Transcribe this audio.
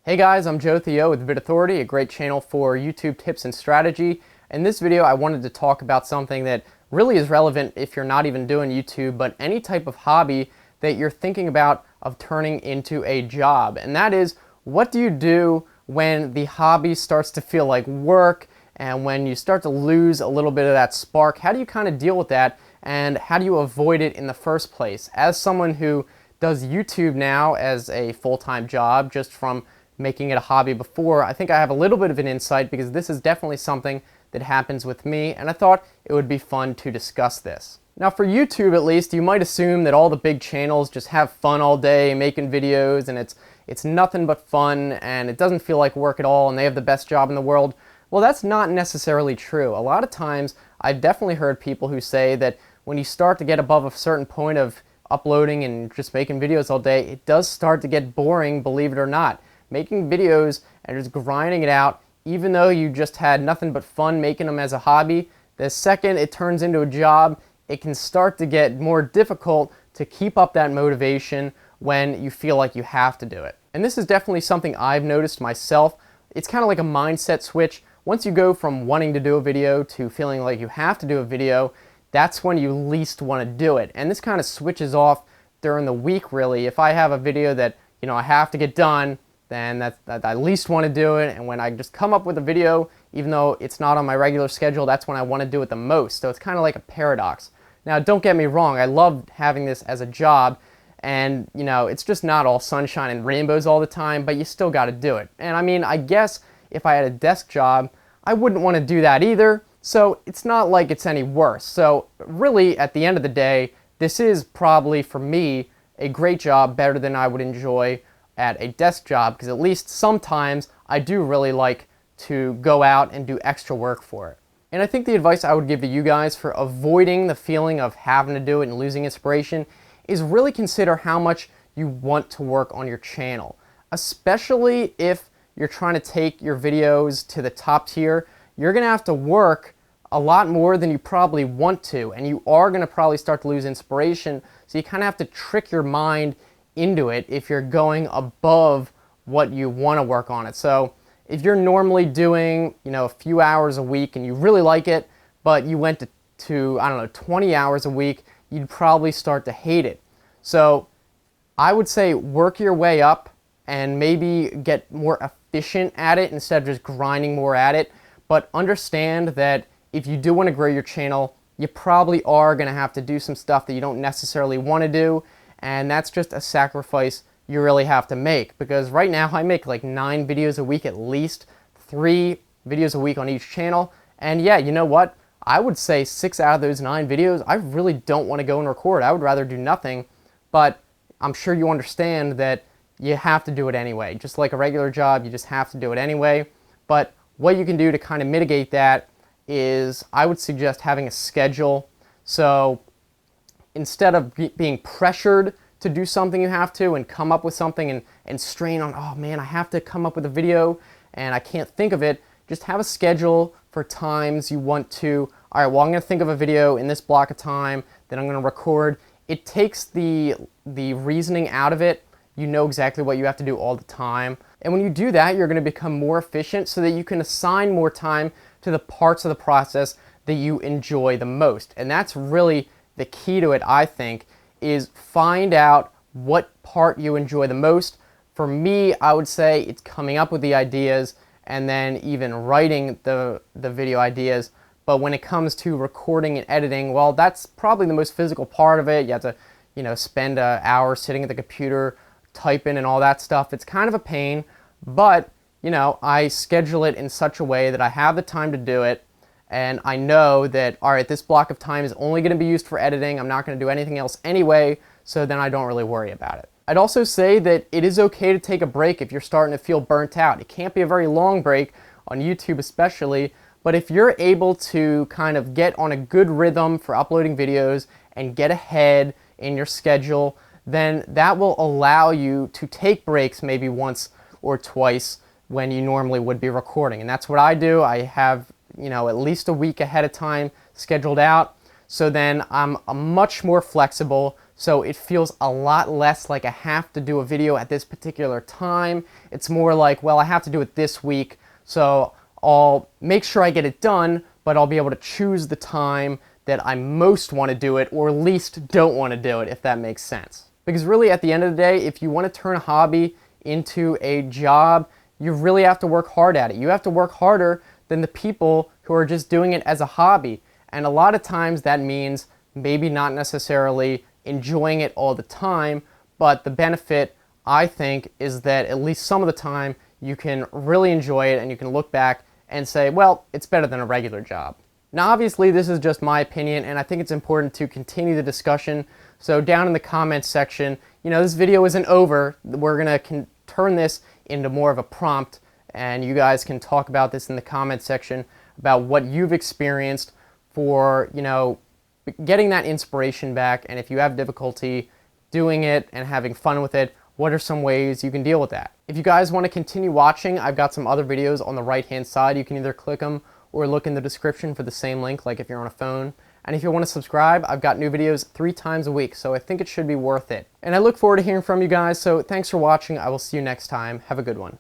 Hey guys, I'm Joe Theo with Vid Authority, a great channel for YouTube tips and strategy. In this video, I wanted to talk about something that really is relevant if you're not even doing YouTube, but any type of hobby that you're thinking about of turning into a job. And that is, what do you do when the hobby starts to feel like work and when you start to lose a little bit of that spark? How do you kind of deal with that, and how do you avoid it in the first place? As someone who does YouTube now as a full-time job, just from making it a hobby before, I think I have a little bit of an insight because this is definitely something that happens with me, and I thought it would be fun to discuss this. Now for YouTube at least, you might assume that all the big channels just have fun all day making videos and it's nothing but fun and it doesn't feel like work at all and they have the best job in the world. Well, that's not necessarily true. A lot of times I've definitely heard people who say that when you start to get above a certain point of uploading and just making videos all day, it does start to get boring, believe it or not. Making videos and just grinding it out, even though you just had nothing but fun making them as a hobby, the second it turns into a job, it can start to get more difficult to keep up that motivation when you feel like you have to do it. And this is definitely something I've noticed myself. It's kind of like a mindset switch. Once you go from wanting to do a video to feeling like you have to do a video, that's when you least want to do it. And this kind of switches off during the week, really. If I have a video that, I have to get done, then that I least want to do it, and when I just come up with a video, even though it's not on my regular schedule, that's when I want to do it the most. So it's kind of like a paradox. Now don't get me wrong, I love having this as a job, and it's just not all sunshine and rainbows all the time, but you still got to do it. And I mean, I guess if I had a desk job, I wouldn't want to do that either, so it's not like it's any worse. So really, at the end of the day, this is probably, for me, a great job, better than I would enjoy at a desk job, because at least sometimes I do really like to go out and do extra work for it. And I think the advice I would give to you guys for avoiding the feeling of having to do it and losing inspiration is really consider how much you want to work on your channel. Especially if you're trying to take your videos to the top tier, you're going to have to work a lot more than you probably want to, and you are going to probably start to lose inspiration, so you kind of have to trick your mind into it if you're going above what you want to work on it. So if you're normally doing a few hours a week and you really like it, but you went to I don't know, 20 hours a week, you'd probably start to hate it. So I would say work your way up and maybe get more efficient at it instead of just grinding more at it. But understand that if you do want to grow your channel, you probably are going to have to do some stuff that you don't necessarily want to do. And that's just a sacrifice you really have to make, because right now I make like 9 videos a week, at least 3 videos a week on each channel. And yeah, you know what? I would say 6 out of those 9 videos, I really don't want to go and record. I would rather do nothing, but I'm sure you understand that you have to do it anyway. Just like a regular job, you just have to do it anyway. But what you can do to kind of mitigate that is, I would suggest having a schedule. So instead of being pressured to do something you have to and come up with something and strain on, oh man, I have to come up with a video and I can't think of it, just have a schedule for times you want to, all right, well, I'm going to think of a video in this block of time, then I'm going to record. It takes the reasoning out of it. You know exactly what you have to do all the time. And when you do that, you're going to become more efficient so that you can assign more time to the parts of the process that you enjoy the most. And that's really the key to it, I think, is find out what part you enjoy the most. For me, I would say it's coming up with the ideas and then even writing the video ideas. But when it comes to recording and editing, well, that's probably the most physical part of it. You have to, spend an hour sitting at the computer, typing and all that stuff. It's kind of a pain, but, I schedule it in such a way that I have the time to do it. And I know that, all right, this block of time is only going to be used for editing. I'm not going to do anything else anyway, so then I don't really worry about it. I'd also say that it is okay to take a break if you're starting to feel burnt out. It can't be a very long break, on YouTube especially, but if you're able to kind of get on a good rhythm for uploading videos and get ahead in your schedule, then that will allow you to take breaks maybe once or twice when you normally would be recording. And that's what I do. I have at least a week ahead of time scheduled out. So then I'm much more flexible So it feels a lot less like I have to do a video at this particular time. It's more like, well, I have to do it this week, so I'll make sure I get it done, but I'll be able to choose the time that I most want to do it, or least don't want to do it, if that makes sense. Because really, at the end of the day, if you want to turn a hobby into a job, you really have to work hard at it. You have to work harder than the people who are just doing it as a hobby. And a lot of times that means maybe not necessarily enjoying it all the time, but the benefit, I think, is that at least some of the time you can really enjoy it and you can look back and say, well, it's better than a regular job. Now, obviously, this is just my opinion, and I think it's important to continue the discussion. So down in the comments section, this video isn't over. We're going to turn this into more of a prompt, and you guys can talk about this in the comments section about what you've experienced for, getting that inspiration back. And if you have difficulty doing it and having fun with it, what are some ways you can deal with that? If you guys want to continue watching, I've got some other videos on the right-hand side. You can either click them or look in the description for the same link, like if you're on a phone. And if you want to subscribe, I've got new videos 3 times a week, so I think it should be worth it. And I look forward to hearing from you guys, so thanks for watching. I will see you next time. Have a good one.